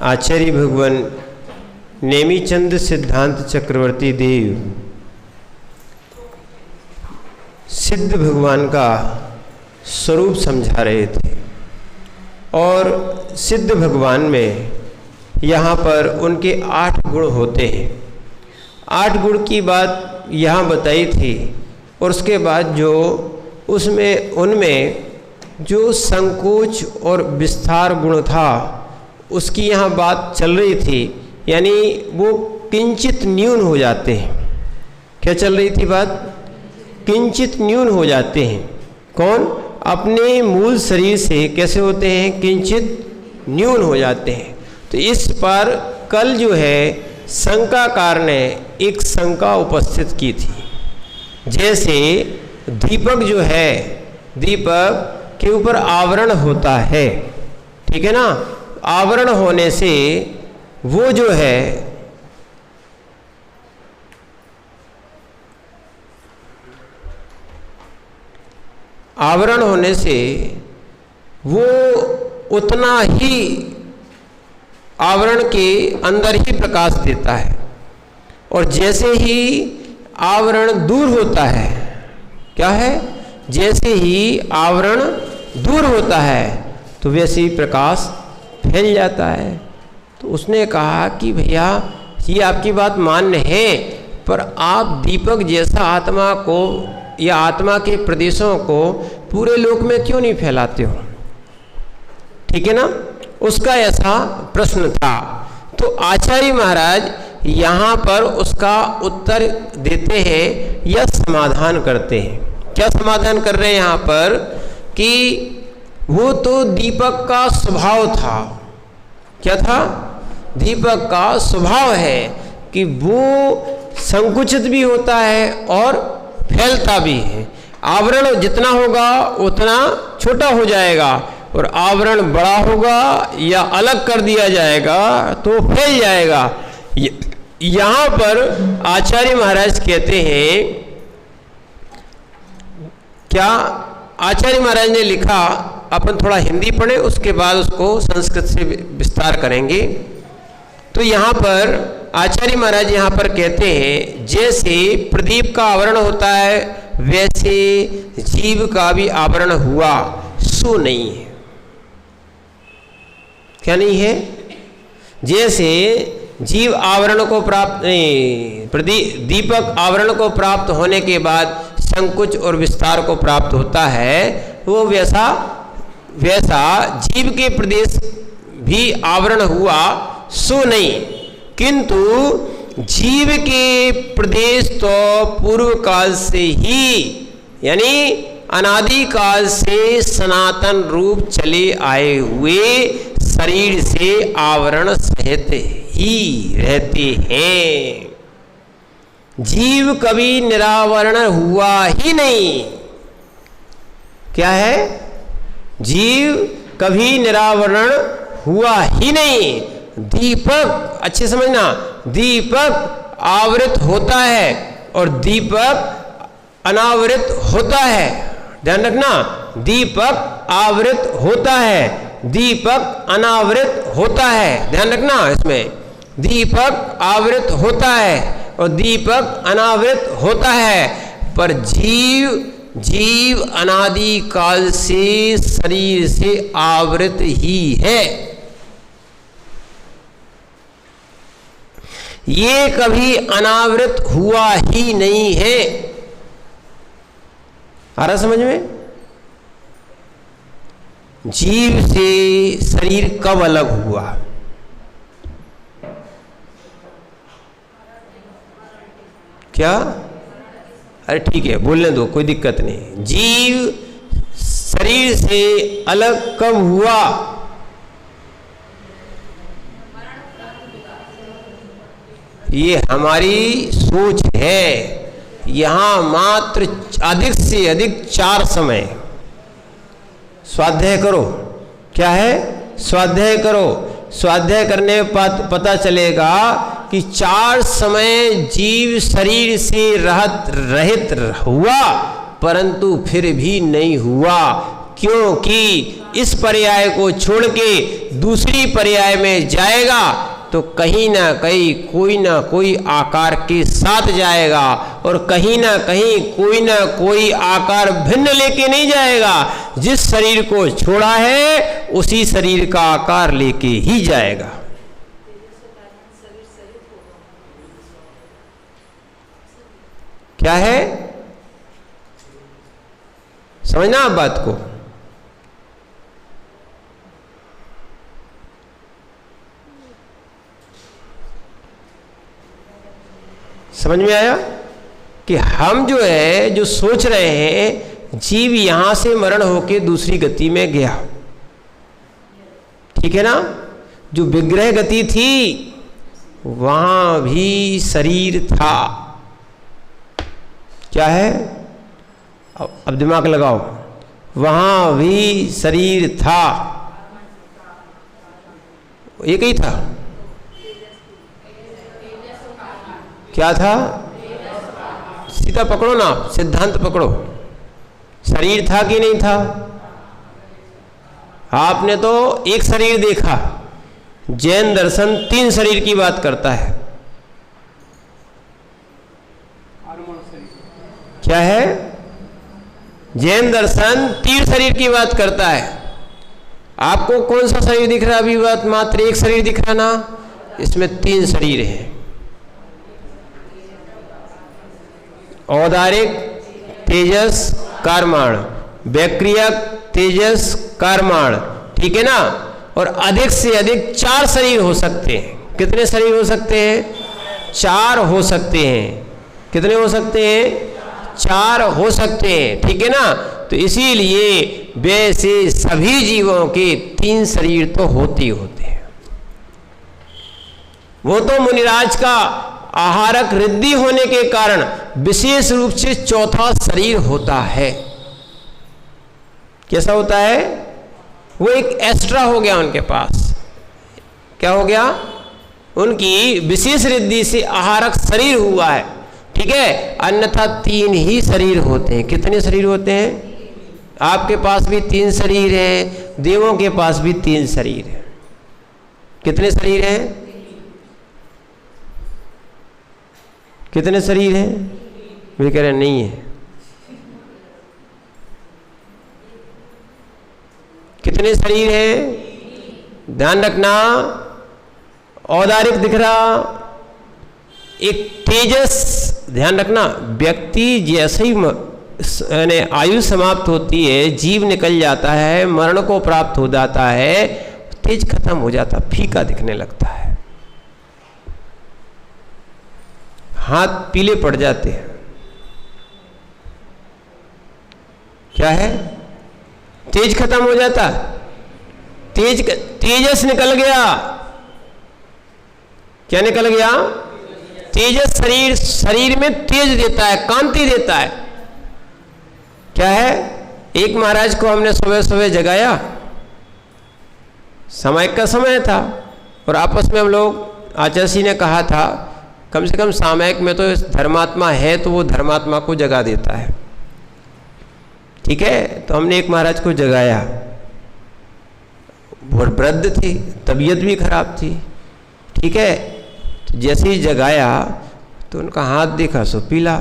आचार्य भगवान नेमीचंद सिद्धांत चक्रवर्ती देव सिद्ध भगवान का स्वरूप समझा रहे थे और सिद्ध भगवान में यहाँ पर उनके 8 गुण होते हैं। 8 गुण की बात यहाँ बताई थी और उसके बाद जो उनमें जो संकोच और विस्तार गुण था उसकी यहाँ बात चल रही थी, यानी वो किंचित न्यून हो जाते हैं। क्या चल रही थी बात? किंचित न्यून हो जाते हैं। कौन? अपने मूल शरीर से कैसे होते हैं? किंचित न्यून हो जाते हैं। तो इस पर कल जो है शंकाकार ने एक शंका उपस्थित की थी, जैसे दीपक जो है, दीपक के ऊपर आवरण होता है, ठीक है ना। आवरण होने से वो जो है आवरण होने से वो उतना ही आवरण के अंदर ही प्रकाश देता है और जैसे ही आवरण दूर होता है, क्या है, जैसे ही आवरण दूर होता है तो वैसे ही प्रकाश फैल जाता है। तो उसने कहा कि भैया ये आपकी बात मान्य है, पर आप दीपक जैसा आत्मा को या आत्मा के प्रदेशों को पूरे लोक में क्यों नहीं फैलाते हो? ठीक है ना, उसका ऐसा प्रश्न था। तो आचार्य महाराज यहाँ पर उसका उत्तर देते हैं या समाधान करते हैं। क्या समाधान कर रहे हैं यहाँ पर कि वो तो दीपक का स्वभाव था। क्या था? दीपक का स्वभाव है कि वो संकुचित भी होता है और फैलता भी है। आवरण जितना होगा उतना छोटा हो जाएगा और आवरण बड़ा होगा या अलग कर दिया जाएगा तो फैल जाएगा। यहाँ पर आचार्य महाराज कहते हैं, क्या आचार्य महाराज ने लिखा, अपन थोड़ा हिंदी पढ़े उसके बाद उसको संस्कृत से विस्तार करेंगे। तो यहाँ पर आचार्य महाराज यहाँ पर कहते हैं, जैसे प्रदीप का आवरण होता है वैसे जीव का भी आवरण हुआ, सो नहीं है। क्या नहीं है? जैसे जीव आवरण को प्राप्त दीपक आवरण को प्राप्त होने के बाद संकुच और विस्तार को प्राप्त होता है, वो वैसा जीव के प्रदेश भी आवरण हुआ, सो नहीं। किंतु जीव के प्रदेश तो पूर्व काल से ही, यानी अनादि काल से सनातन रूप चले आए हुए शरीर से आवरण सहित ही रहते हैं। जीव कभी निरावरण हुआ ही नहीं। क्या है? जीव कभी निरावरण हुआ ही नहीं। दीपक, अच्छे समझना, दीपक आवृत होता है और दीपक अनावृत होता है। ध्यान रखना, दीपक आवृत होता है, दीपक अनावृत होता है। ध्यान रखना, इसमें दीपक आवृत होता है और दीपक अनावृत होता है, पर जीव अनादि काल से शरीर से आवृत ही है। ये कभी अनावृत हुआ ही नहीं है। आ रहा समझ में? जीव से शरीर कब अलग हुआ? क्या? अरे ठीक है, बोलने दो, कोई दिक्कत नहीं। जीव शरीर से अलग कब हुआ? ये हमारी सोच है। यहाँ मात्र अधिक से अधिक 4 समय स्वाध्याय करो। क्या है? स्वाध्याय करो। स्वाध्याय करने पर पता चलेगा कि 4 समय जीव शरीर से रहित हुआ, परंतु फिर भी नहीं हुआ। क्योंकि इस पर्याय को छोड़ के दूसरी पर्याय में जाएगा तो कहीं ना कहीं कोई ना कोई आकार के साथ जाएगा, और कहीं ना कहीं कोई ना कोई आकार भिन्न लेके नहीं जाएगा। जिस शरीर को छोड़ा है उसी शरीर का आकार लेके ही जाएगा। क्या है, समझना आप बात को। समझ में आया कि हम जो है जो सोच रहे हैं जीव यहां से मरण होके दूसरी गति में गया, ठीक है ना। जो विग्रह गति थी वहां भी शरीर था। क्या है, अब दिमाग लगाओ, वहां भी शरीर था, एक ही था। क्या था, सीधा पकड़ो ना, सिद्धांत पकड़ो। शरीर था कि नहीं था? आपने तो एक शरीर देखा, जैन दर्शन 3 शरीर की बात करता है। क्या है, जैन दर्शन 3 शरीर की बात करता है। आपको कौन सा शरीर दिख रहा है? अभी बात मात्र एक शरीर दिख रहा ना, इसमें 3 शरीर हैं। औदारिक, तेजस, कारमाण, वैक्रियक, तेजस, कारमाण, ठीक है ना। और अधिक से अधिक 4 शरीर हो सकते हैं। कितने शरीर हो सकते हैं? 4 हो सकते हैं। कितने हो सकते हैं? 4 हो सकते हैं, ठीक है ना। तो इसीलिए वैसे सभी जीवों के 3 शरीर तो होते ही होते हैं। वो तो मुनिराज का आहारक रिद्धि होने के कारण विशेष रूप से 4था शरीर होता है। कैसा होता है? वो एक एक्स्ट्रा हो गया उनके पास। क्या हो गया? उनकी विशेष रिद्धि से आहारक शरीर हुआ है, ठीक है। अन्यथा 3 ही शरीर होते हैं। कितने शरीर होते हैं? आपके पास भी 3 शरीर हैं, देवों के पास भी 3 शरीर हैं। कितने शरीर हैं? कितने शरीर हैं? वे कह रहे नहीं है। कितने शरीर हैं? ध्यान रखना, औदारिक दिख रहा, एक तेजस, ध्यान रखना। व्यक्ति जैसे ही आयु समाप्त होती है, जीव निकल जाता है, मरण को प्राप्त हो जाता है, तेज खत्म हो जाता, फीका दिखने लगता है, हाथ पीले पड़ जाते हैं। क्या है? तेज खत्म हो जाता, तेजस निकल गया। क्या निकल गया? तेजस शरीर में तेज देता है, कांति देता है। क्या है? एक महाराज को हमने सुबह सुबह जगाया, सामयिक का समय था, और आपस में हम लोग, आचार्य ने कहा था कम से कम सामयिक में तो धर्मात्मा है तो वो धर्मात्मा को जगा देता है, ठीक है। तो हमने एक महाराज को जगाया, बहुत वृद्ध थे, तबीयत भी खराब थी, ठीक है। तो जैसे ही जगाया तो उनका हाथ देखा सो पीला।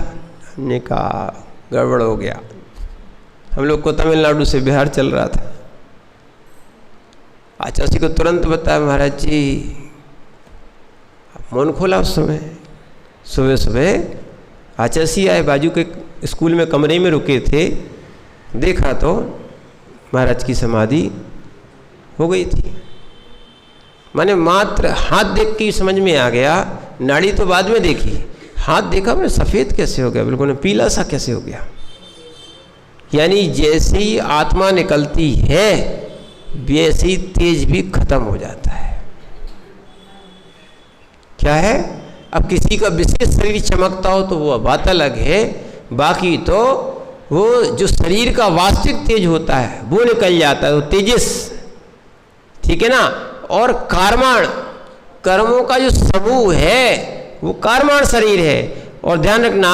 हमने कहा गड़बड़ हो गया। हम लोग को तमिलनाडु से बिहार चल रहा था। आचार्य को तुरंत बताया, महाराज जी मौन खोला। उस समय सुबह सुबह आचार्य आए, बाजू के स्कूल में कमरे में रुके थे, देखा तो महाराज की समाधि हो गई थी। मैंने मात्र हाथ देख के समझ में आ गया, नाड़ी तो बाद में देखी, हाथ देखा मैंने, सफ़ेद कैसे हो गया, बिल्कुल पीला सा कैसे हो गया। यानी जैसे ही आत्मा निकलती है वैसे ही तेज भी खत्म हो जाता है। क्या है? अब किसी का विशेष शरीर चमकता हो तो वो बात अलग है, बाकी तो वो जो शरीर का वास्तविक तेज होता है वो निकल जाता है, वो तेजस, ठीक है ना। और कारमाण, कर्मों का जो समूह है वो कारमाण शरीर है। और ध्यान रखना,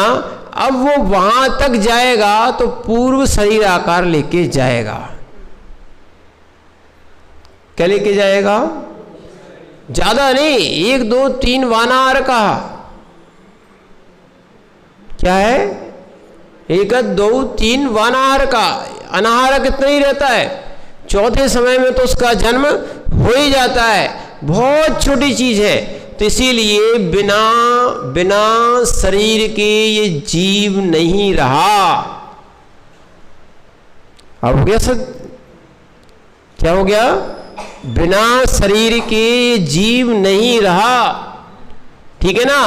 अब वो वहां तक जाएगा तो पूर्व शरीर आकार लेके जाएगा। क्या लेके जाएगा? ज्यादा नहीं, 1 2 3 वानार कहा। क्या है? 1 2 3 वानार का। अनाहार कितना ही रहता है, चौथे समय में तो उसका जन्म हो ही जाता है, बहुत छोटी चीज है। तो इसीलिए बिना शरीर के ये जीव नहीं रहा। अब हो गया सब? क्या हो गया? बिना शरीर के जीव नहीं रहा, ठीक है ना।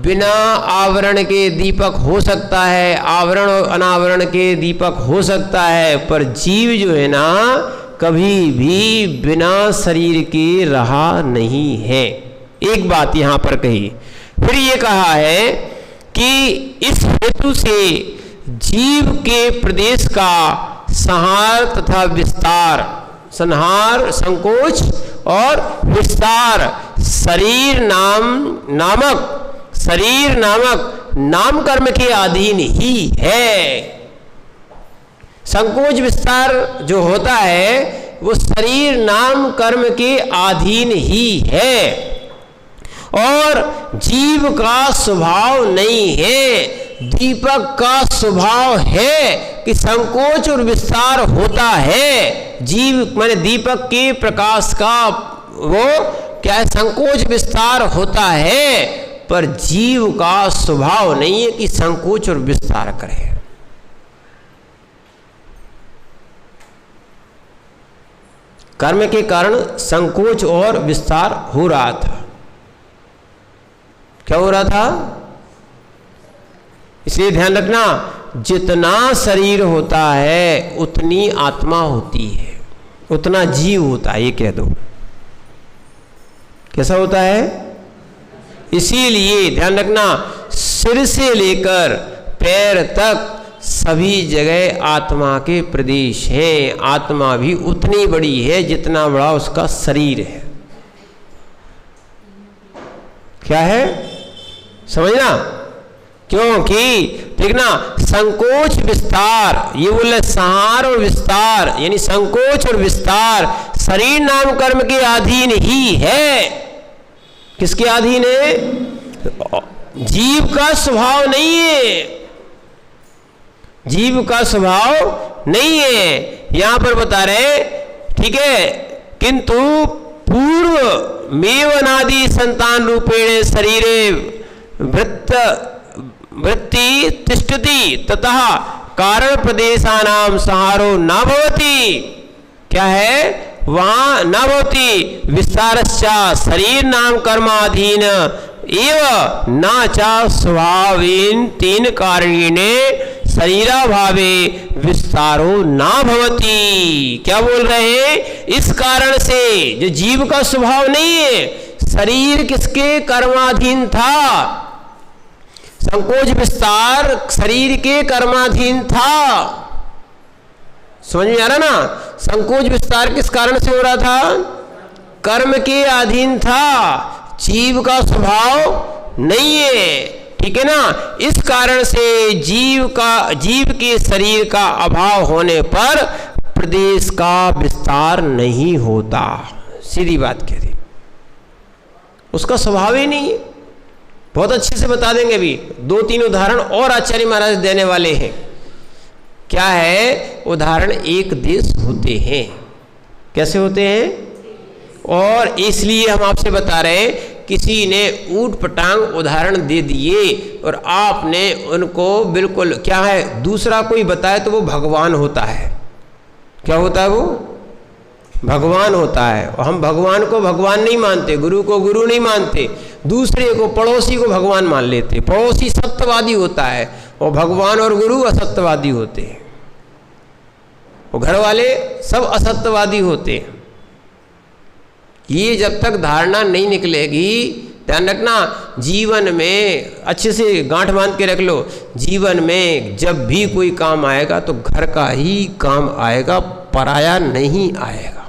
बिना आवरण के दीपक हो सकता है, आवरण और अनावरण के दीपक हो सकता है, पर जीव जो है ना कभी भी बिना शरीर के रहा नहीं है। एक बात यहां पर कही। फिर ये कहा है कि इस हेतु से जीव के प्रदेश का संहार तथा विस्तार, संहार संकोच और विस्तार शरीर नामक नाम कर्म के अधीन ही है। संकोच विस्तार जो होता है वो शरीर नाम कर्म के अधीन ही है, और जीव का स्वभाव नहीं है। दीपक का स्वभाव है कि संकोच और विस्तार होता है। जीव माने दीपक के प्रकाश का वो क्या है, संकोच विस्तार होता है, पर जीव का स्वभाव नहीं है कि संकोच और विस्तार करे। कर्म के कारण संकोच और विस्तार हो रहा था। क्या हो रहा था? इसलिए ध्यान रखना, जितना शरीर होता है उतनी आत्मा होती है, उतना जीव होता है, ये कह दो। कैसा होता है? इसीलिए ध्यान रखना, सिर से लेकर पैर तक सभी जगह आत्मा के प्रदेश हैं। आत्मा भी उतनी बड़ी है जितना बड़ा उसका शरीर है। क्या है? समझना? क्योंकि देखना, संकोच विस्तार, ये बोले संहार और विस्तार, यानी संकोच और विस्तार शरीर नाम कर्म के अधीन ही है। किसके अधीन है? जीव का स्वभाव नहीं है, जीव का स्वभाव नहीं है। यहां पर बता रहे, ठीक है, किंतु पूर्व मेवनादि संतान रूपेण शरीरे वृत्ति तिष्ठति ततः कारण प्रदेशानाम संहारो न भवति। क्या है? वहां न भवति विस्तारश्चा शरीर नाम कर्माधीन एव न चा स्वभावेन तीन कारणेने शरीराभावे विस्तारो ना भवति। क्या बोल रहे हैं? इस कारण से जो जीव का स्वभाव नहीं है, शरीर किसके कर्माधीन था? संकोच विस्तार शरीर के कर्माधीन था। समझ में आ रहा ना? संकोच विस्तार किस कारण से हो रहा था? कर्म के अधीन था, जीव का स्वभाव नहीं है, ठीक है ना। इस कारण से जीव के शरीर का अभाव होने पर प्रदेश का विस्तार नहीं होता। सीधी बात कह दी, उसका स्वभाव ही नहीं है। बहुत अच्छे से बता देंगे अभी, 2-3 उदाहरण और आचार्य महाराज देने वाले हैं। क्या है उदाहरण? एक देश होते हैं। कैसे होते हैं? और इसलिए हम आपसे बता रहे हैं, किसी ने ऊट पटांग उदाहरण दे दिए और आपने उनको बिल्कुल क्या है, दूसरा कोई बताए तो वो भगवान होता है। क्या होता है? वो भगवान होता है। और हम भगवान को भगवान नहीं मानते, गुरु को गुरु नहीं मानते, दूसरे को, पड़ोसी को भगवान मान लेते। पड़ोसी सत्यवादी होता है और भगवान और गुरु असत्यवादी होते हैं, और घर वाले सब असत्यवादी होते हैं। ये जब तक धारणा नहीं निकलेगी, ध्यान रखना, जीवन में अच्छे से गांठ बांध के रख लो, जीवन में जब भी कोई काम आएगा तो घर का ही काम आएगा, पराया नहीं आएगा।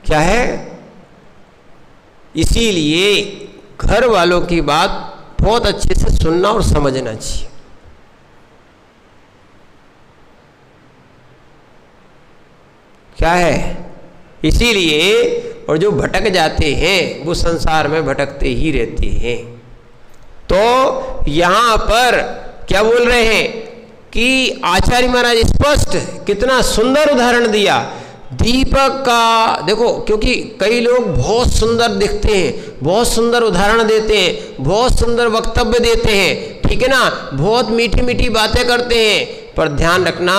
क्या है? इसीलिए घर वालों की बात बहुत अच्छे से सुनना और समझना चाहिए। क्या है? इसीलिए और जो भटक जाते हैं वो संसार में भटकते ही रहते हैं। तो यहाँ पर क्या बोल रहे हैं कि आचार्य महाराज स्पष्ट कितना सुंदर उदाहरण दिया दीपक का। देखो, क्योंकि कई लोग बहुत सुंदर दिखते हैं, बहुत सुंदर उदाहरण देते हैं, बहुत सुंदर वक्तव्य देते हैं, ठीक है ना, बहुत मीठी मीठी बातें करते हैं, पर ध्यान रखना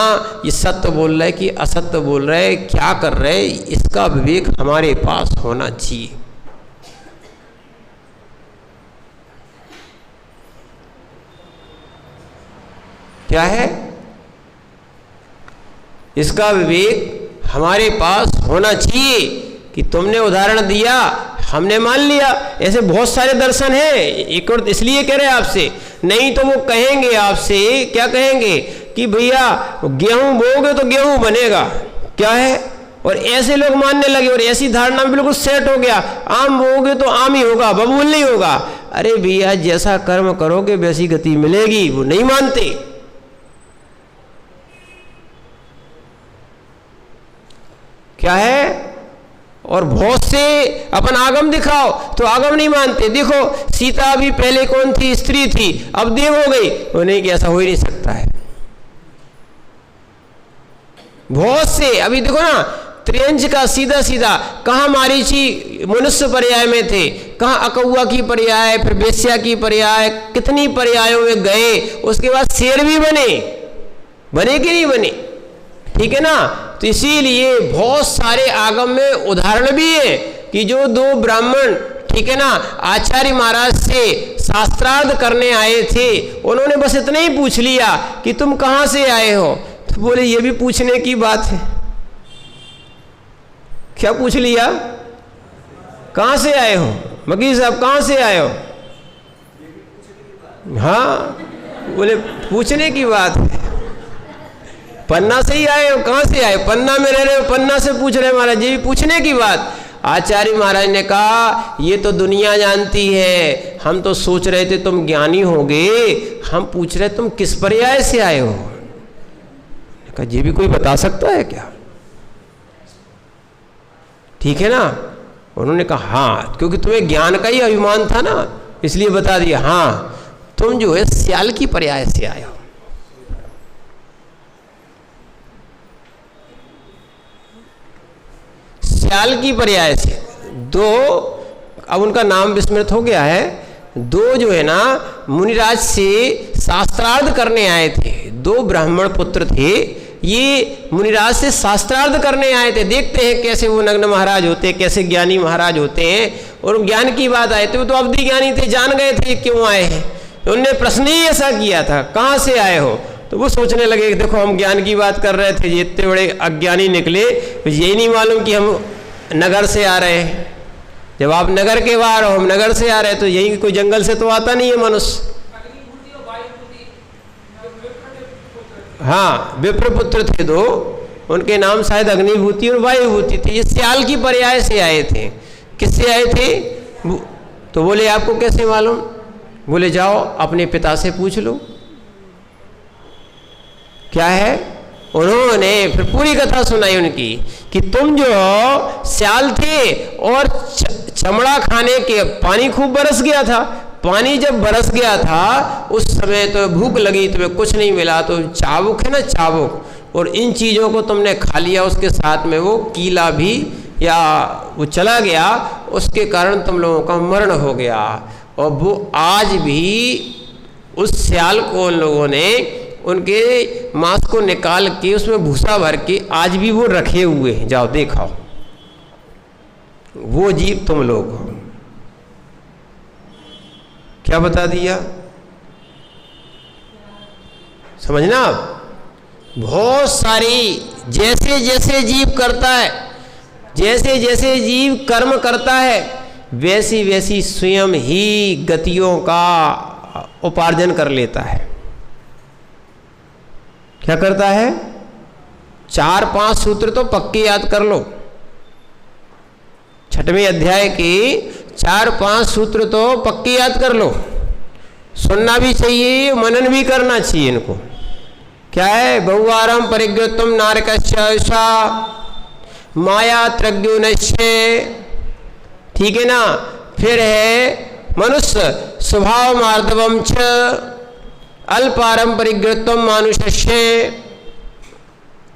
ये सत्य बोल रहे कि असत्य बोल रहे, क्या कर रहे, इसका विवेक हमारे पास होना चाहिए। क्या है? इसका विवेक हमारे पास होना चाहिए कि तुमने उदाहरण दिया, हमने मान लिया। ऐसे बहुत सारे दर्शन हैं, एक और इसलिए कह रहे हैं आपसे, नहीं तो वो कहेंगे आपसे, क्या कहेंगे कि भैया गेहूं बोओगे तो गेहूं बनेगा, क्या है, और ऐसे लोग मानने लगे और ऐसी धारणा में बिल्कुल सेट हो गया, आम बोओगे तो आम ही होगा, बबूल नहीं होगा। अरे भैया जैसा कर्म करोगे वैसी गति मिलेगी, वो नहीं मानते। क्या है? और बहुत से अपन आगम दिखाओ तो आगम नहीं मानते। देखो सीता भी पहले कौन थी? स्त्री थी, अब देव हो गई। वो नहीं कि ऐसा हो ही नहीं सकता है। बहुत से अभी देखो ना, त्रियंज का सीधा सीधा, कहाँ मारीची मनुष्य पर्याय में थे, कहाँ अकौआ की पर्याय, फिर वेश्या की पर्याय, कितनी पर्यायों में गए, उसके बाद शेर भी बने कि नहीं बने, ठीक है ना। तो इसीलिए बहुत सारे आगम में उदाहरण भी है कि जो दो ब्राह्मण, ठीक है ना, आचार्य महाराज से शास्त्रार्थ करने आए थे, उन्होंने बस इतना ही पूछ लिया कि तुम कहाँ से आए हो। तो बोले ये भी पूछने की बात है। क्या पूछ लिया? कहाँ से आए हो? मकीर साहब कहाँ से आए हो? हाँ, बोले पूछने की बात है। पन्ना से ही आए हो? कहाँ से आए? पन्ना में रह रहे हो, पन्ना से पूछ रहे महाराज, ये भी पूछने की बात। आचार्य महाराज ने कहा ये तो दुनिया जानती है, हम तो सोच रहे थे तुम ज्ञानी होगे, हम पूछ रहे तुम किस पर्याय से आए हो। कहा ये भी कोई बता सकता है क्या? ठीक है ना। उन्होंने कहा हाँ, क्योंकि तुम्हें ज्ञान का ही अभिमान था ना, इसलिए बता दिया। हाँ, तुम जो है स्याल की पर्याय से आए हो। स्याल की पर्याय से दो, अब उनका नाम विस्मृत हो गया है, दो जो है ना मुनिराज से शास्त्रार्थ करने आए थे। दो ब्राह्मण पुत्र थे, ये मुनिराज से शास्त्रार्थ करने आए थे। देखते हैं कैसे वो नग्न महाराज होते हैं, कैसे ज्ञानी महाराज होते हैं। और ज्ञान की बात आए थे, वो तो अवधि ज्ञानी थे, जान गए थे क्यों आए हैं। तो उनने प्रश्न ही ऐसा किया था, कहाँ से आए हो? तो वो सोचने लगे देखो हम ज्ञान की बात कर रहे थे, ये इतने बड़े अज्ञानी निकले, यही नहीं मालूम कि हम नगर से आ रहे हैं। जब आप नगर के बाहर हो, हम नगर से आ रहे हैं, तो यही कोई जंगल से तो आता नहीं है मनुष्य। हाँ, विप्रपुत्र थे दो, उनके नाम शायद अग्निभूति और वायुभूति थे। ये स्याल की पर्याय से आए थे। किससे आए थे? तो बोले आपको कैसे मालूम? बोले जाओ अपने पिता से पूछ लो। क्या है? उन्होंने फिर पूरी कथा सुनाई उनकी कि तुम जो स्याल थे और चमड़ा खाने के, पानी खूब बरस गया था, पानी जब बरस गया था उस समय तो भूख लगी, तुम्हें कुछ नहीं मिला, तो चाबुक है ना, चाबुक, और इन चीज़ों को तुमने खा लिया, उसके साथ में वो कीला भी या वो चला गया, उसके कारण तुम लोगों का मरण हो गया। और वो आज भी उस स्याल को उन लोगों ने उनके मांस को निकाल के उसमें भूसा भर के आज भी वो रखे हुए हैं, जाओ देखो, वो जीव तुम लोग हो। क्या बता दिया? समझना आप, बहुत सारी जैसे जैसे जीव करता है, जैसे जैसे जीव कर्म करता है, वैसी वैसी स्वयं ही गतियों का उपार्जन कर लेता है। क्या करता है? 4-5 सूत्र तो पक्के याद कर लो। 6वें अध्याय के 4-5 सूत्र तो पक्के याद कर लो। सुनना भी चाहिए, मनन भी करना चाहिए इनको। क्या है? बहुवारम परिज्ञोत्तम नारकस्या माया त्रज्ञोनश्य, ठीक है ना। फिर है मनुष्य स्वभाव मार्दवम च अल्पारंपरिकृतम मानुषस्य,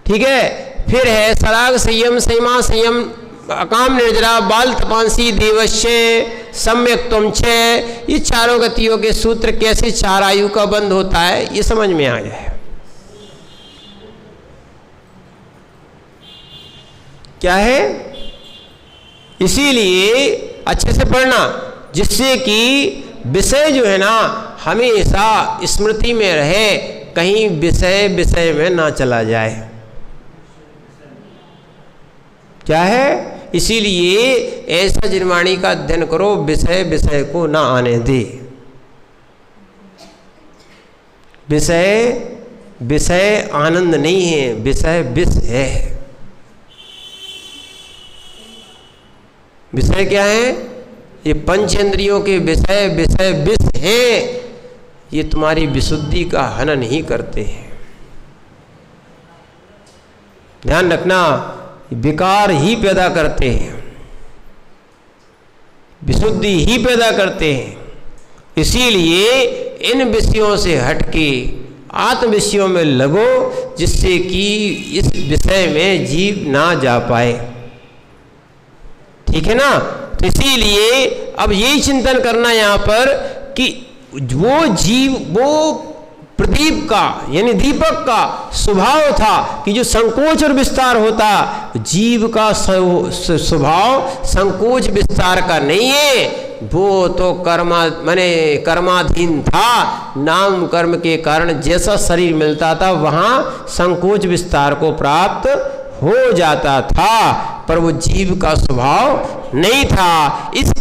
ठीक है। फिर है सराग संयम संयमा संयम अकाम निर्जरा बाल तपांसी देवश्य सम्यक त्वम छे। ये चारों गतियों के सूत्र कैसे चार आयु का बंध होता है ये समझ में आ जाए। क्या है, इसीलिए अच्छे से पढ़ना, जिससे कि विषय जो है ना हमेशा स्मृति में रहे, कहीं विषय में ना चला जाए। क्या है, इसीलिए ऐसा जिनवाणी का अध्ययन करो, विषय को ना आने दे। विषय आनंद नहीं है, विषय विष है। विषय क्या है, ये पंचेंद्रियों के विषय विष है। ये तुम्हारी विशुद्धि का हनन ही करते हैं। ध्यान रखना, विकार ही पैदा करते हैं, विशुद्धि ही पैदा करते हैं। इसीलिए इन विषयों से हटके आत्म विषयों में लगो, जिससे कि इस विषय में जीव ना जा पाए, ठीक है ना। तो इसीलिए अब यही चिंतन करना यहाँ पर कि वो जीव, वो प्रदीप का यानी दीपक का स्वभाव था कि जो संकोच और विस्तार होता, जीव का स्वभाव संकोच विस्तार का नहीं है। वो तो कर्माधीन था, नाम कर्म के कारण जैसा शरीर मिलता था वहाँ संकोच विस्तार को प्राप्त हो जाता था, पर वो जीव का स्वभाव नहीं था। इस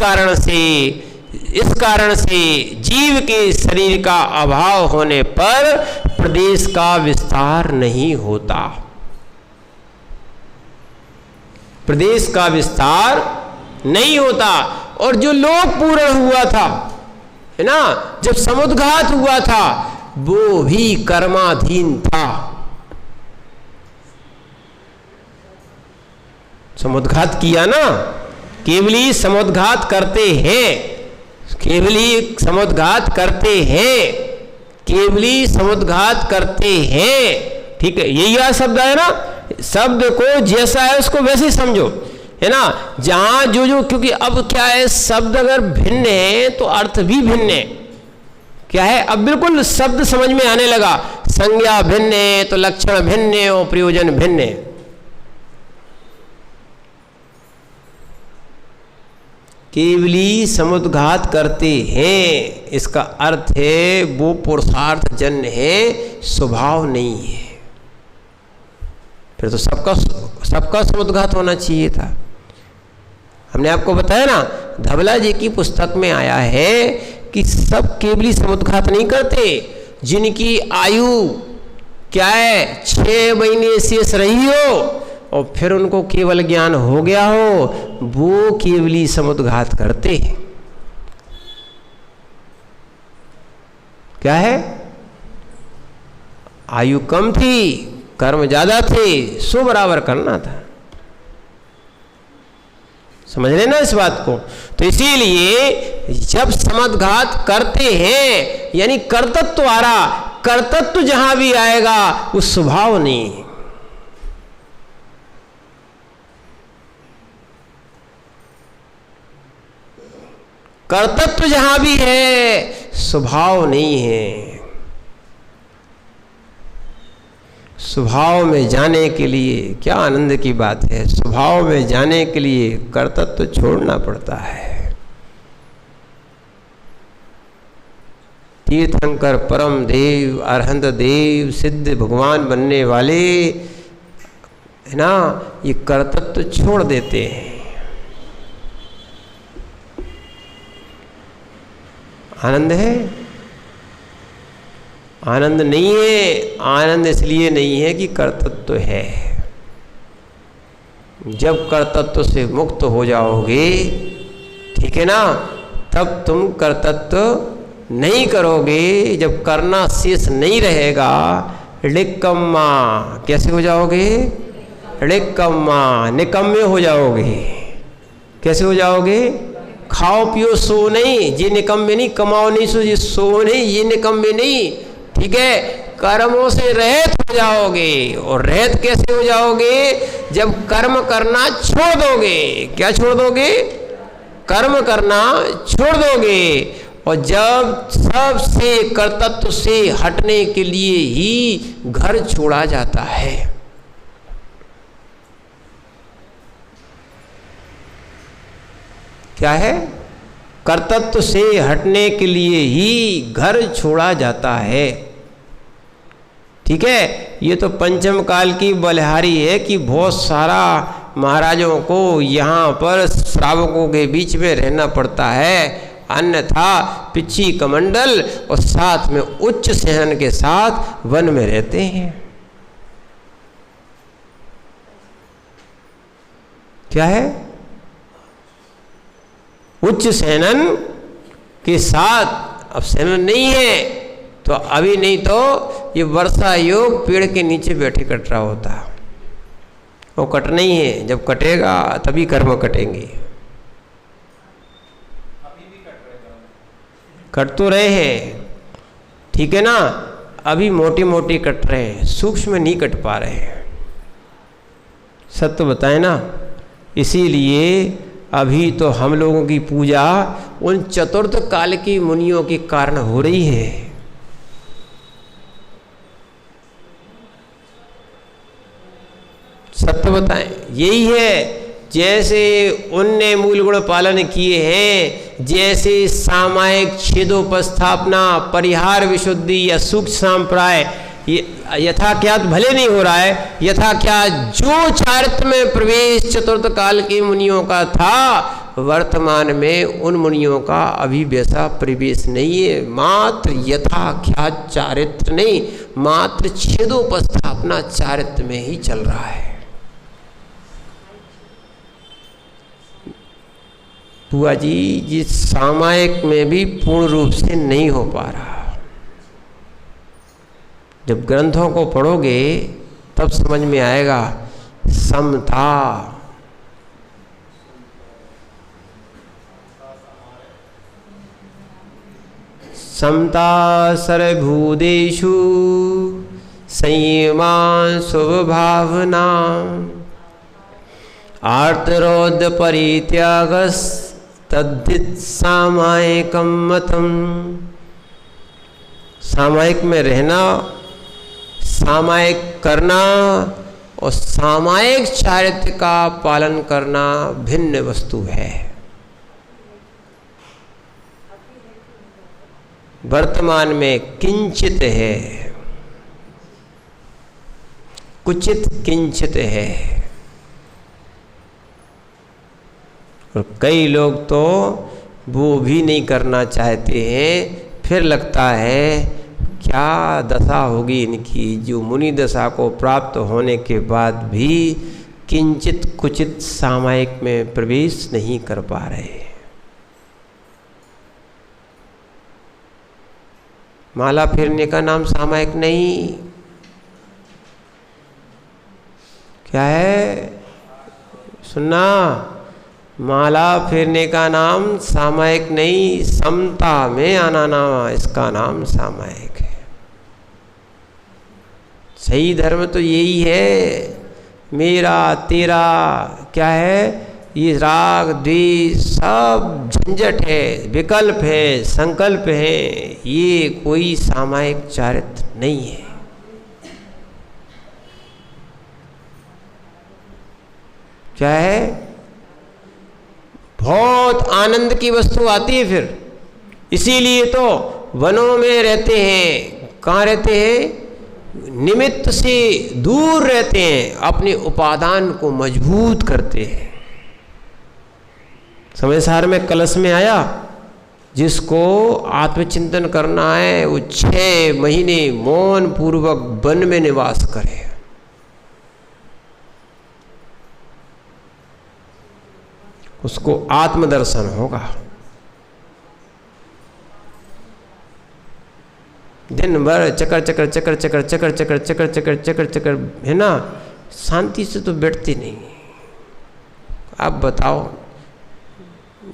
कारण से जीव के शरीर का अभाव होने पर प्रदेश का विस्तार नहीं होता, प्रदेश का विस्तार नहीं होता। और जो लोक पूर्ण हुआ था, है ना, जब समुद्घात हुआ था, वो भी कर्माधीन था। समुद्घात किया ना, केवली समुद्घात करते हैं, केवली समुद्घात करते हैं, केवली समुद्घात करते हैं, ठीक है। यही बात शब्द है ना, शब्द को जैसा है उसको वैसे ही समझो, है ना। जहां जो क्योंकि अब क्या है, शब्द अगर भिन्न है तो अर्थ भी भिन्न है। क्या है, अब बिल्कुल शब्द समझ में आने लगा। संज्ञा भिन्न है तो लक्षण भिन्न है और प्रयोजन भिन्न है। केवली समुद्घात करते हैं, इसका अर्थ है वो पुरुषार्थ जन्य है, स्वभाव नहीं है। फिर तो सबका समुद्घात होना चाहिए था। हमने आपको बताया ना, धवला जी की पुस्तक में आया है कि सब केवली समुद्घात नहीं करते। जिनकी आयु क्या है 6 महीने शेष रही हो और फिर उनको केवल ज्ञान हो गया हो, वो केवली समुद्घात करते हैं। क्या है, आयु कम थी, कर्म ज्यादा थे, सो बराबर करना था। समझ लेना इस बात को। तो इसीलिए जब समुद्घात करते हैं यानी कर्तृत्व आ रहा, कर्तृत्व जहां भी आएगा वो स्वभाव नहीं है। कर्तृत्व जहां भी है स्वभाव नहीं है। स्वभाव में जाने के लिए क्या आनंद की बात है, स्वभाव में जाने के लिए कर्तृत्व छोड़ना पड़ता है। तीर्थंकर परम देव अरहंत देव सिद्ध भगवान बनने वाले है ना, ये कर्तृत्व छोड़ देते हैं। आनंद है, आनंद नहीं है। आनंद इसलिए नहीं है कि कर्तृत्व है। जब कर्तृत्व से मुक्त हो जाओगे, ठीक है ना, तब तुम कर्तृत्व नहीं करोगे। जब करना शेष नहीं रहेगा, लिक्कम्मा कैसे हो जाओगे? निकम्मा, निकम्मे हो जाओगे। कैसे हो जाओगे? खाओ पियो सो नहीं, ये निकम्मे नहीं, कमाओ नहीं सो नहीं, ये निकम्मे नहीं, ठीक है। कर्मों से रहित हो जाओगे। और रहित कैसे हो जाओगे? जब कर्म करना छोड़ दोगे। क्या छोड़ दोगे? कर्म करना छोड़ दोगे। और जब सबसे कर्तव्य से हटने के लिए ही घर छोड़ा जाता है। क्या है? कर्तव्य से हटने के लिए ही घर छोड़ा जाता है, ठीक है। ये तो पंचम काल की बलिहारी है कि बहुत सारा महाराजों को यहाँ पर श्रावकों के बीच में रहना पड़ता है, अन्यथा पिछी कमंडल और साथ में उच्च सहन के साथ वन में रहते हैं। क्या है? उच्च सहनन के साथ। अब सहनन नहीं है तो अभी, नहीं तो ये वर्षा योग पेड़ के नीचे बैठे कट रहा होता। वो कट नहीं है, जब कटेगा तभी कर्म कटेंगे। कट तो रहे हैं, ठीक है ना, अभी मोटी मोटी कट रहे हैं, सूक्ष्म नहीं कट पा रहे हैं। सत्य बताए ना। इसीलिए अभी तो हम लोगों की पूजा उन चतुर्थ काल की मुनियों के कारण हो रही है। सत्य बताएं, यही है। जैसे उनने मूल गुण पालन किए हैं, जैसे सामायिक छेदोपस्थापना, परिहार विशुद्धि या सूक्ष्म सांप्राय यथा क्या भले नहीं हो रहा है, यथा क्या जो चारित्र में प्रवेश चतुर्थ काल के मुनियों का था, वर्तमान में उन मुनियों का अभी वैसा प्रवेश नहीं है। मात्र यथा क्या चारित्र नहीं, मात्र छेदोपस्थापना चारित्र में ही चल रहा है। बुआ जी, जिस सामायिक में भी पूर्ण रूप से नहीं हो पा रहा। जब ग्रंथों को पढ़ोगे तब समझ में आएगा। समता, समता सर्वभूतेषु संयमा स्वभावना आर्तरोध परित्यागस तद्धित सामायिकम मतम। सामायिक में रहना, सामायिक करना और सामायिक चारित्र का पालन करना भिन्न वस्तु है। वर्तमान में किंचित है, कुचित किंचित है। और कई लोग तो वो भी नहीं करना चाहते हैं। फिर लगता है क्या दशा होगी इनकी, जो मुनि दशा को प्राप्त होने के बाद भी किंचित कुचित सामायिक में प्रवेश नहीं कर पा रहे। माला फेरने का नाम सामायिक नहीं। क्या है? सुनना, माला फेरने का नाम सामायिक नहीं, समता में आना नाम, इसका नाम सामायिक है। सही धर्म तो यही है। मेरा तेरा क्या है, ये राग द्वेष सब झंझट है, विकल्प है, संकल्प है। ये कोई सामायिक चारित्र नहीं है। क्या है? बहुत आनंद की वस्तु आती है फिर। इसीलिए तो वनों में रहते हैं। कहाँ रहते हैं? निमित्त से दूर रहते हैं, अपने उपादान को मजबूत करते हैं। समय सार में कलश में आया, जिसको आत्मचिंतन करना है वो 6 महीने मौन पूर्वक वन में निवास करे। उसको आत्मदर्शन होगा। दिन भर चकर चकर चकर चकर चकर चकर चकर चकर चकर चकर है ना, शांति से तो बैठते नहीं। आप बताओ,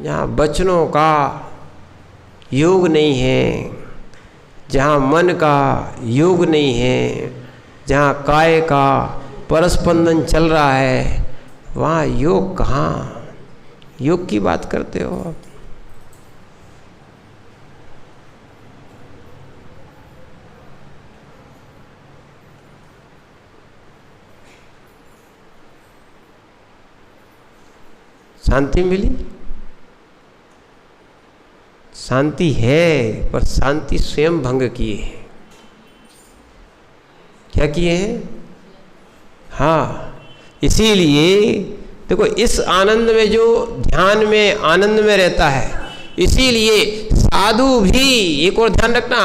जहाँ वचनों का योग नहीं है, जहाँ मन का योग नहीं है, जहाँ काय का परस्पंदन चल रहा है, वहाँ योग कहाँ? योग की बात करते हो आप। शांति मिली? शांति है, पर शांति स्वयं भंग किए हैं। क्या किए हैं? हाँ, इसीलिए देखो, इस आनंद में जो ध्यान में आनंद में रहता है, इसीलिए साधु भी, एक और ध्यान रखना,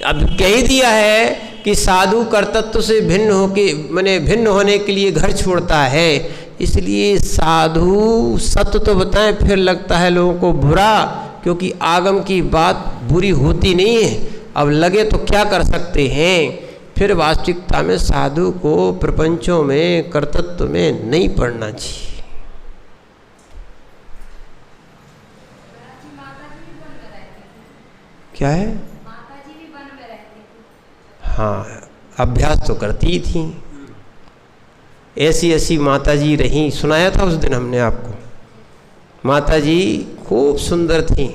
अब कह ही दिया है कि साधु कर्तृत्व से भिन्न होके, माने भिन्न होने के लिए घर छोड़ता है। इसलिए साधु सत्य तो बताएं, फिर लगता है लोगों को बुरा, क्योंकि आगम की बात बुरी होती नहीं है। अब लगे तो क्या कर सकते हैं, फिर वास्तविकता में साधु को प्रपंचों में कर्तृत्व में नहीं पड़ना चाहिए। क्या है? हाँ, अभ्यास तो करती ही थी। ऐसी ऐसी माताजी रहीं, सुनाया था उस दिन हमने आपको। माताजी खूब सुंदर थी,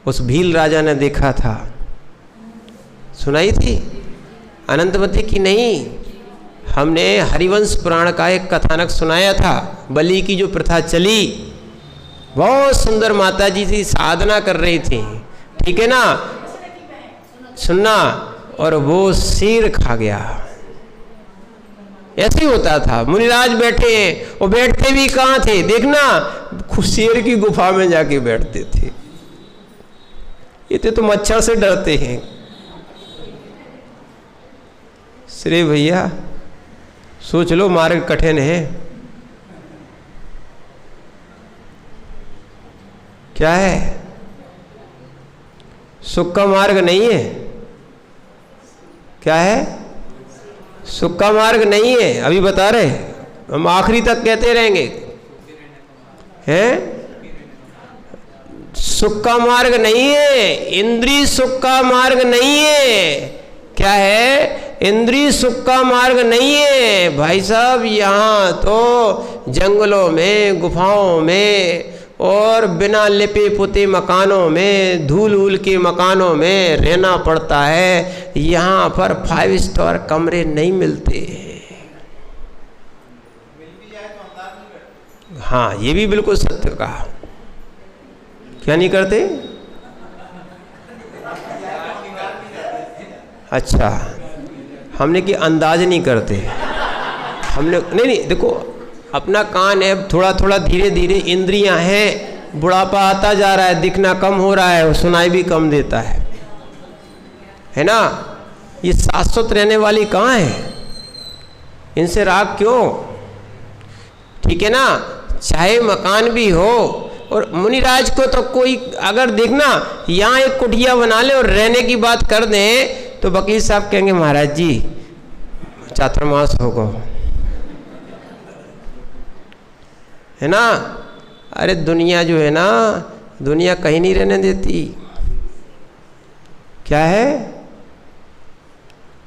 उस भील राजा ने देखा था, सुनाई थी अनंतमती की नहीं। हमने हरिवंश पुराण का एक कथानक सुनाया था। बलि की जो प्रथा चली, बहुत सुंदर माताजी थी, साधना कर रही थी, ठीक है ना, सुनना, और वो शेर खा गया। ऐसे ही होता था। मुनिराज बैठे हैं, वो बैठते भी कहाँ थे देखना, शेर की गुफा में जाके बैठते थे। ये तो मच्छर से डरते हैं। श्री भैया सोच लो, मार्ग कठिन है। क्या है? सुख का मार्ग नहीं है। क्या है? सुख का मार्ग नहीं है। अभी बता रहे, हम आखिरी तक कहते रहेंगे, हैं? सुख का मार्ग नहीं है, इंद्रिय सुख का मार्ग नहीं है। क्या है? इंद्रिय सुख का मार्ग नहीं है भाई साहब। यहाँ तो जंगलों में, गुफाओं में, और बिना लिपे पुते मकानों में, धूल उल के मकानों में रहना पड़ता है। यहाँ पर 5 स्टार कमरे नहीं मिलते। हाँ, ये भी बिल्कुल सत्य कहा। क्या नहीं करते? अच्छा, हमने कि अंदाज नहीं करते। हमने नहीं, देखो अपना कान है, थोड़ा थोड़ा धीरे धीरे इंद्रियां हैं, बुढ़ापा आता जा रहा है, दिखना कम हो रहा है, सुनाई भी कम देता है ना। ये शाश्वत रहने वाली कहाँ है? इनसे राग क्यों? ठीक है ना, चाहे मकान भी हो। और मुनिराज को तो कोई अगर देखना यहाँ एक कुटिया बना ले और रहने की बात कर दें, तो वकील साहब कहेंगे महाराज जी चातुर्मास होगा, है ना। अरे दुनिया जो है ना, दुनिया कहीं नहीं रहने देती। क्या है?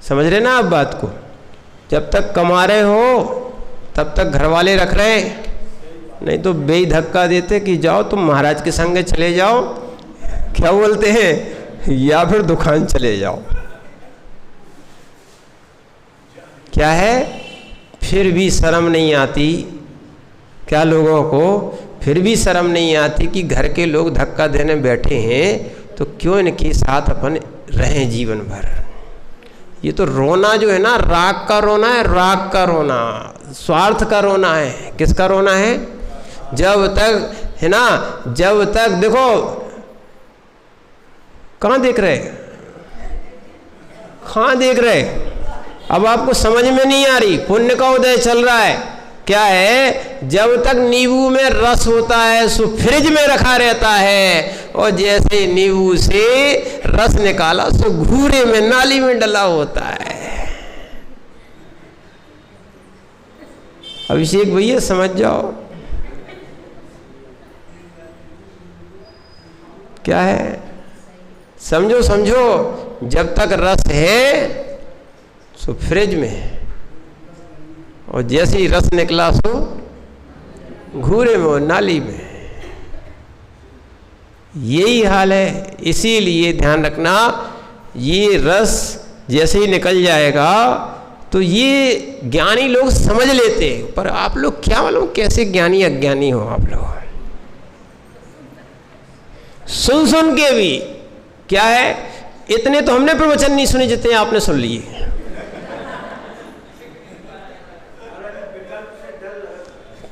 समझ रहे ना आप बात को? जब तक कमा रहे हो तब तक घर वाले रख रहे, नहीं तो बेई धक्का देते कि जाओ तुम महाराज के संग चले जाओ, क्या बोलते हैं, या फिर दुकान चले जाओ। क्या है? फिर भी शर्म नहीं आती। क्या लोगों को फिर भी शर्म नहीं आती कि घर के लोग धक्का देने बैठे हैं, तो क्यों इनके साथ अपन रहें जीवन भर। ये तो रोना जो है ना, राग का रोना है, राग का रोना, स्वार्थ का रोना है। किसका रोना है? जब तक, है ना, जब तक देखो, कहाँ देख रहे, कहाँ देख रहे, अब आपको समझ में नहीं आ रही। पुण्य का उदय चल रहा है। क्या है? जब तक नींबू में रस होता है सो फ्रिज में रखा रहता है, और जैसे नींबू से रस निकाला सो घूरे में, नाली में डला होता है। अभिषेक भैया समझ जाओ क्या है, समझो समझो। जब तक रस है सो फ्रिज में है, और जैसे ही रस निकला सो घूरे में और नाली में। यही हाल है। इसीलिए ध्यान रखना, ये रस जैसे ही निकल जाएगा तो ये ज्ञानी लोग समझ लेते, पर आप लोग क्या मालूम कैसे ज्ञानी अज्ञानी हो आप लोग। सुन सुन के भी क्या है, इतने तो हमने प्रवचन नहीं सुने जितने आपने सुन लिए।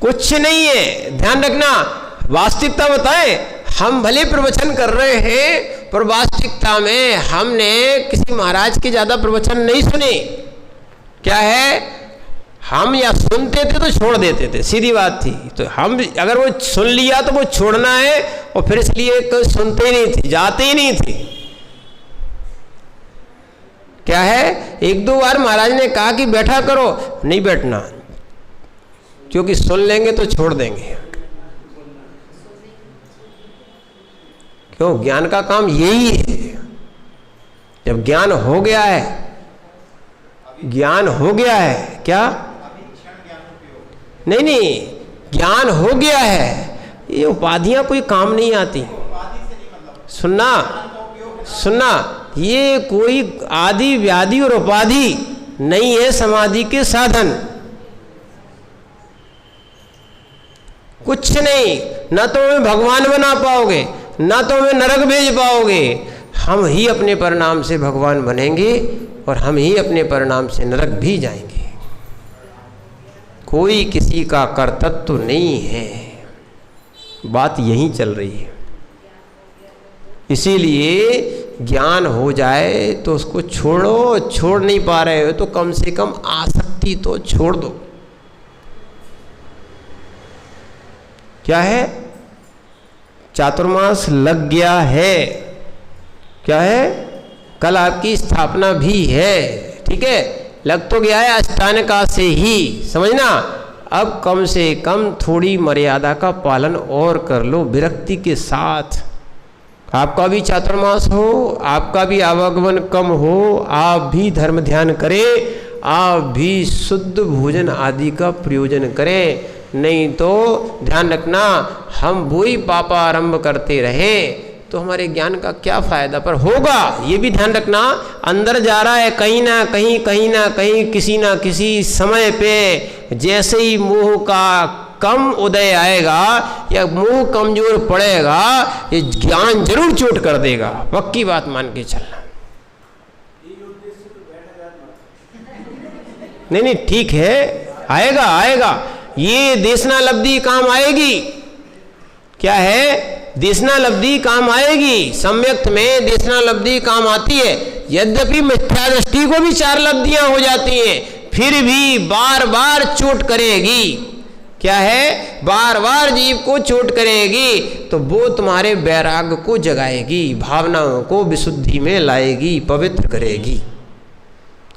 कुछ नहीं है, ध्यान रखना। वास्तविकता बताएं, हम भले प्रवचन कर रहे हैं पर वास्तविकता में हमने किसी महाराज के ज्यादा प्रवचन नहीं सुने। क्या है, हम या सुनते थे तो छोड़ देते थे, सीधी बात थी। तो हम अगर वो सुन लिया तो वो छोड़ना है, और फिर इसलिए सुनते ही नहीं थे, जाते ही नहीं थे। क्या है, एक दो बार महाराज ने कहा कि बैठा करो, नहीं बैठना, क्योंकि सुन लेंगे तो छोड़ देंगे। क्यों, ज्ञान का काम यही है। जब ज्ञान हो गया है, ज्ञान हो गया है, क्या नहीं नहीं, ज्ञान हो गया है, ये उपाधियां कोई काम नहीं आती। सुनना सुनना, ये कोई आदि व्याधि और उपाधि नहीं है समाधि के साधन। कुछ नहीं, न तो हमें भगवान बना पाओगे, न तो हमें नरक भेज पाओगे। हम ही अपने परिणाम से भगवान बनेंगे और हम ही अपने परिणाम से नरक भी जाएंगे। कोई किसी का कर्तव्य नहीं है, बात यहीं चल रही है। इसीलिए ज्ञान हो जाए तो उसको छोड़ो, छोड़ नहीं पा रहे हो तो कम से कम आसक्ति तो छोड़ दो। क्या है, चातुर्मास लग गया है, क्या है, कल आपकी स्थापना भी है, ठीक है, लग तो गया है अष्टांगिका से ही, समझना। अब कम से कम थोड़ी मर्यादा का पालन और कर लो विरक्ति के साथ। आपका भी चातुर्मास हो, आपका भी आवागमन कम हो, आप भी धर्म ध्यान करें, आप भी शुद्ध भोजन आदि का प्रयोजन करें। नहीं तो ध्यान रखना, हम वही पापा आरंभ करते रहे तो हमारे ज्ञान का क्या फायदा। पर होगा, ये भी ध्यान रखना, अंदर जा रहा है कहीं ना कहीं, कहीं ना कहीं, किसी ना किसी समय पे जैसे ही मोह का कम उदय आएगा या मोह कमजोर पड़ेगा, ये ज्ञान जरूर चोट कर देगा, पक्की बात मान के चलना। नहीं नहीं, ठीक है, आएगा आएगा, ये देशना लब्धि काम आएगी। क्या है, देशना लब्धि काम आएगी। सम्यक्त में देशना लब्धि काम आती है। यद्यपि मिथ्या दृष्टि को भी 4 लब्धियां हो जाती हैं, फिर भी बार बार चोट करेगी। क्या है, बार बार जीव को चोट करेगी, तो वो तुम्हारे वैराग्य को जगाएगी, भावनाओं को विशुद्धि में लाएगी, पवित्र करेगी।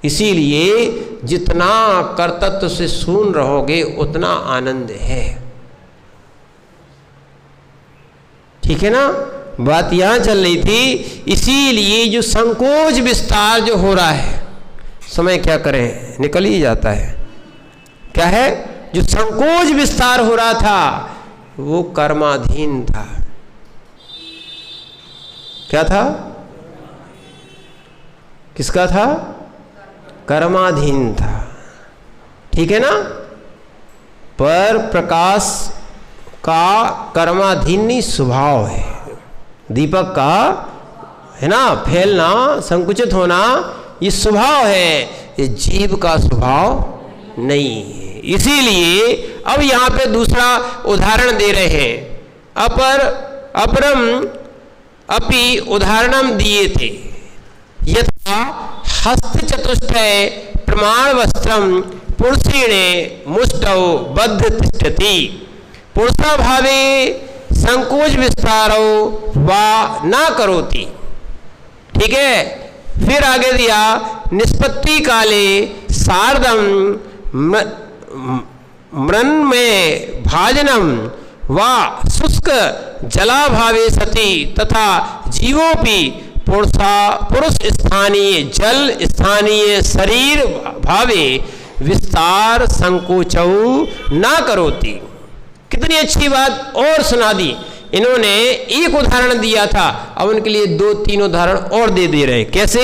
इसीलिए जितना कर्तव्य से सुन रहोगे उतना आनंद है। ठीक है ना, बात यहां चल रही थी। इसीलिए जो संकोच विस्तार जो हो रहा है, समय क्या करें, निकल ही जाता है। क्या है, जो संकोच विस्तार हो रहा था वो कर्माधीन था। क्या था, किसका था, कर्माधीन था। ठीक है ना, पर प्रकाश का कर्माधीन नहीं स्वभाव है। दीपक का है ना, फैलना, संकुचित होना, ये स्वभाव है, ये जीव का स्वभाव नहीं है। इसीलिए अब यहाँ पे दूसरा उदाहरण दे रहे हैं। अपरम अपि उदाहरणम दिए थे, यथा हस्त चतुष्टय प्रमाण वस्त्रम पुरुषेणे मुष्टौ बद्ध तिष्ठति पुरुषाभावे संकोच विस्तारो वा न करोति। ठीक है, फिर आगे दिया, निष्पत्ति काले सार्धम मृन्मय भाजनम वा शुष्क जलाभावे सति तथा जीवोपि पुरुष स्थानीय जल स्थानीय शरीर भावे विस्तार संकोचौ न करोति। कितनी अच्छी बात और सुना दी इन्होंने। एक उदाहरण दिया था, अब उनके लिए 2-3 उदाहरण और दे रहे। कैसे?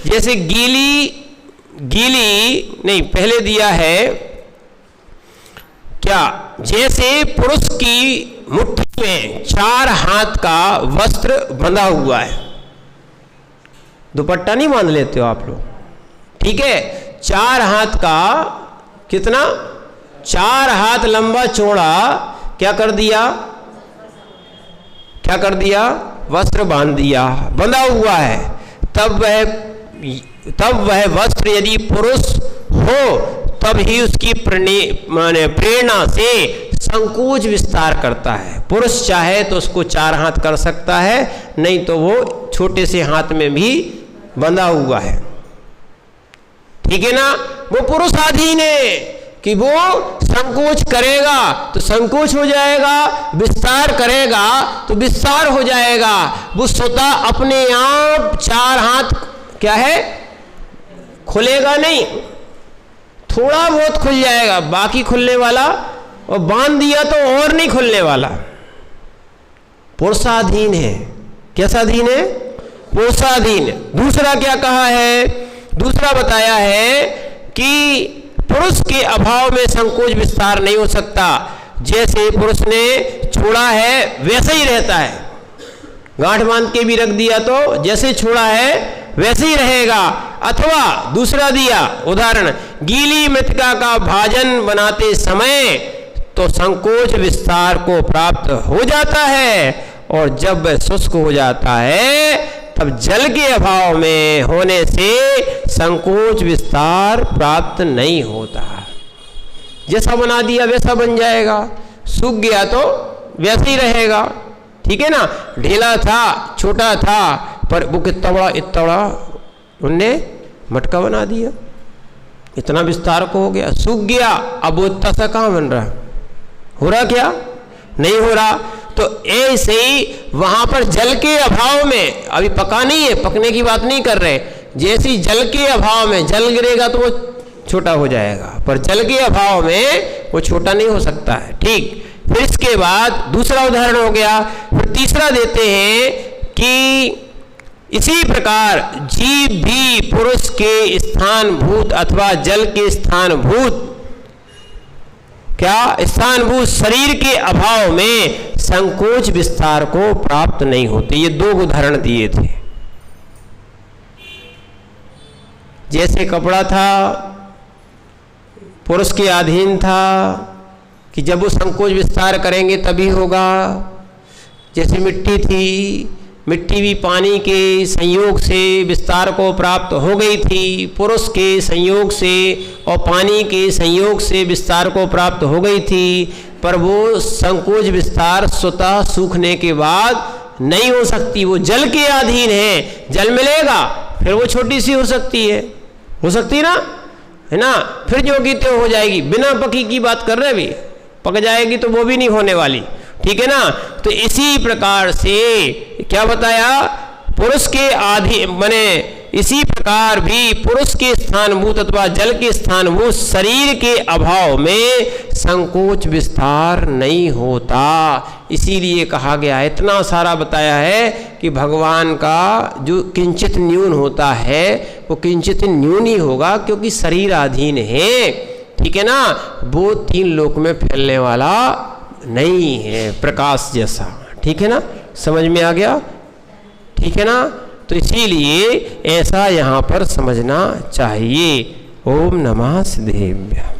जैसे गीली नहीं, पहले दिया है क्या, जैसे पुरुष की मुट्ठी में 4 हाथ का वस्त्र बंधा हुआ है। दुपट्टा नहीं बांध लेते हो आप लोग, ठीक है? 4 हाथ का, कितना, 4 हाथ लंबा चौड़ा क्या कर दिया, क्या कर दिया, वस्त्र बांध दिया, बंधा हुआ है। तब वह वस्त्र यदि पुरुष हो तब ही उसकी प्रेरणा से संकोच विस्तार करता है। पुरुष चाहे तो उसको 4 हाथ कर सकता है, नहीं तो वो छोटे से हाथ में भी बंधा हुआ है, ठीक है ना? वो पुरुषाधीन है कि वो संकोच करेगा तो संकोच हो जाएगा, विस्तार करेगा तो विस्तार हो जाएगा। वो स्वतः अपने आप 4 हाथ क्या है, खुलेगा नहीं, थोड़ा बहुत खुल जाएगा, बाकी खुलने वाला, और बांध दिया तो और नहीं खुलने वाला। पुरुषाधीन है। कैसा अधीन है? पुरुषाधीन। दूसरा क्या कहा है? दूसरा बताया है कि पुरुष के अभाव में संकोच विस्तार नहीं हो सकता। जैसे पुरुष ने छोड़ा है वैसे ही रहता है, गांठ बांध के भी रख दिया तो जैसे छोड़ा है वैसे ही रहेगा। अथवा दूसरा दिया उदाहरण, गीली मृतिका का भाजन बनाते समय तो संकोच विस्तार को प्राप्त हो जाता है, और जब वह शुष्क हो जाता है तब जल के अभाव में होने से संकोच विस्तार प्राप्त नहीं होता। जैसा बना दिया वैसा बन जाएगा, सूख गया तो वैसे ही रहेगा, ठीक है ना? ढीला था, छोटा था, पर वो कितना बड़ा, इतना बड़ा उनने मटका बना दिया, इतना विस्तार को हो गया, सूख गया, अब वो इतना सा कहाँ बन रहा, हो रहा क्या? नहीं हो रहा। तो ऐसे ही वहां पर जल के अभाव में, अभी पका नहीं है, पकने की बात नहीं कर रहे, जैसी जल के अभाव में, जल गिरेगा तो वो छोटा हो जाएगा, पर जल के अभाव में वो छोटा नहीं हो सकता है, ठीक। फिर इसके बाद दूसरा उदाहरण हो गया। फिर तीसरा देते हैं कि इसी प्रकार जीव भी पुरुष के स्थानभूत अथवा जल के स्थानभूत, क्या स्थानभूत शरीर के अभाव में संकोच विस्तार को प्राप्त नहीं होते। ये 2 उदाहरण दिए थे। जैसे कपड़ा था, पुरुष के अधीन था कि जब वो संकोच विस्तार करेंगे तभी होगा। जैसे मिट्टी थी, मिट्टी भी पानी के संयोग से विस्तार को प्राप्त हो गई थी, पुरुष के संयोग से और पानी के संयोग से विस्तार को प्राप्त हो गई थी, पर वो संकोच विस्तार स्वतः सूखने के बाद नहीं हो सकती। वो जल के अधीन है, जल मिलेगा फिर वो छोटी सी हो सकती ना, है ना? फिर जो की त्यों हो जाएगी। बिना पकी की बात कर रहे, भी पक जाएगी तो वो भी नहीं होने वाली, ठीक है ना? तो इसी प्रकार से क्या बताया, पुरुष के आधि माने इसी प्रकार भी पुरुष के स्थानभूत अथवा जल के स्थानभूत शरीर के अभाव में संकोच विस्तार नहीं होता। इसीलिए कहा गया, इतना सारा बताया है कि भगवान का जो किंचित न्यून होता है वो किंचित न्यून ही होगा, क्योंकि शरीर अधीन है, ठीक है ना? वो 3 लोक में फैलने वाला नहीं है, प्रकाश जैसा, ठीक है ना? समझ में आ गया, ठीक है ना? तो इसीलिए ऐसा यहाँ पर समझना चाहिए। ओम नमः सिद्धेभ्यः।